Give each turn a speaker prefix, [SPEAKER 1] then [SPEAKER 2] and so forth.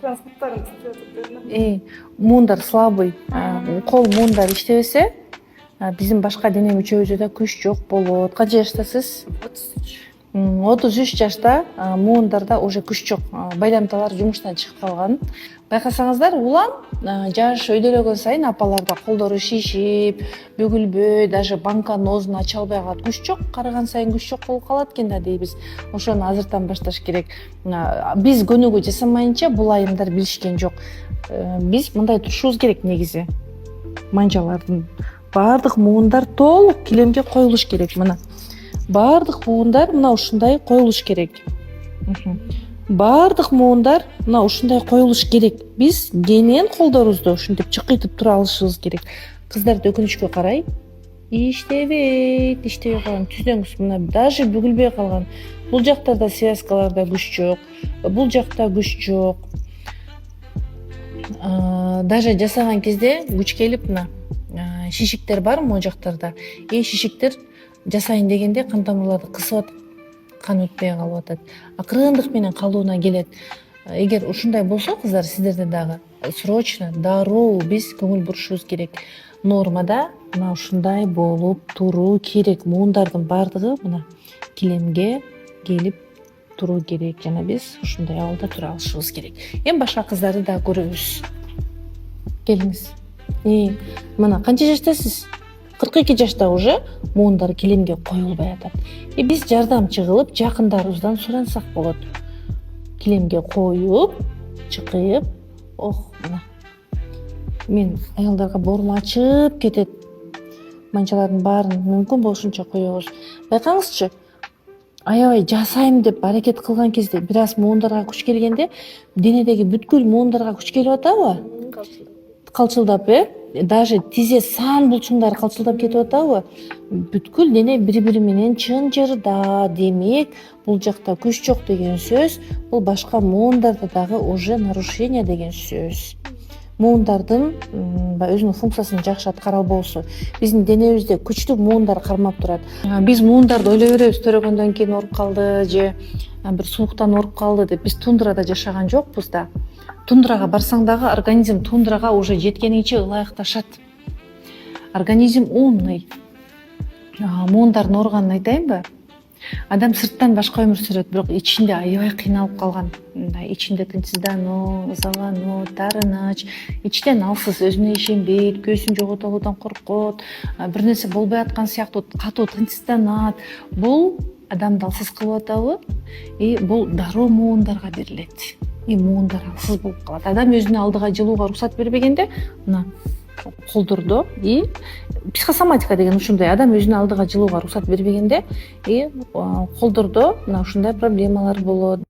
[SPEAKER 1] транспорттарын титиретип берди.
[SPEAKER 2] Муундар слабый, кол муундар иштебесе, биздин башка дене мүчөбүздө да күч жок болот. Канча жаштасыз? 33 жашта муундарда уже күч жок. Байламталар жумуштан чыгып калган. Байкасаңыздар, улам жаш өйдөлөгөн сайын апаларда колдору шишип, бүгүлбөй, даже банканын оозун ача албай калат. Күч жок, караган сайын күч жок болуп калат экен да дейбиз. Ошону азыртан башташ керек. Биз көнүгүү жасамайынча бул айымдар билишкен жок. Биз мындай турушубуз керек негизи. Манжалардын баардык муундар толук килемге коюлуш керек. Мына баардык муундар мына ушундай коюлуш керек. Баардык муундар мына ушундай коюлуш керек. Биз кенен колдорубузду ушинтип чыкыйтып тура алышыбыз керек. Кыздарды өкүнүчкө карай иштебей калган. Түздөңүз, мына даже бүгүлбөй калган. Бул жактарда связкаларда күч жок. Бул жакта күч жок. Даже жасаган кезде күч келип мына шишиктер бар могу жактарда. Шишиктер жасайын дегенде кан тамырларды кысып атат. Кан өтпөй калып атат. Акырындык менен калууна келет. Эгер ушундай болсо, кыздар, сиздерде дагы срочно дароо биз көңүл бурушубуз керек. Нормада мына ушундай болуп туруу керек. Муундардын баардыгы мына килемге келип туруу керек. Жана биз ушундай абалда тура алышыбыз керек. Эми башка кыздарды да көрөбүз. Келиңиз. Мына канча жаштасыз? 42 жашта уже муундар килемге коюлбай атат. Биз жардамчы кылып, жакындарыбыздан сурансак болот. Килемге коюп, чыкып, мына. Мен аялдарга боорум ачып кетет. Манчалардын баарын мүмкүн болушунча коебуз. Байкаңызчы, аябай жасайм деп аракет кылган кезде, бир аз муундарга күч келгенде, денедеги бүткүл муундарга күч келип атабы? Калчылдап, даже тизе сан булчуңдары калчылдап кетип атабы? Бүткүл дене бири-бири менен чынжырда. Демек, бул жакта күч жок деген сөз, бул башка муундарда дагы уже нарушение деген сөз. Муундардын өзүнүн функциясын жакшы аткара албоосу. Биздин денебизде күчтүү муундар кармап турат. Биз муундарды ойлой беребиз, төрөгөндөн кийин ооруп калды же бир сууктан ооруп калды деп. Биз тундрада жашаган жокпуз да. Тундрага барсаң дагы организм тундрага уже жеткенинче ылайыкташат. Организм умный. Муундардын ооруганын айтайынбы? Адам сырттан башка өмүр сүрөт, бирок ичинде аябай кыйналып калган. Ичинде тынчсыздануу, ызалануу, таарыныч, ичтен алсыз, өзүнө ишенбейт, күйөөсүн жоготобудан коркот, бир нерсе болбой аткан сыяктуу катуу тынчсызданат. Бул адамды алсыз кылып атабы? Бул дароо муундарга берилет. Муундар алсыз болуп калат. Адам өзүнө алдыга жылууга уруксат бербегенде, мына колдордо психосоматика деген ушундай. Адам өзүнө алдыга жылууга уруксат бербегенде, колдордо мына ушундай проблемалар болот.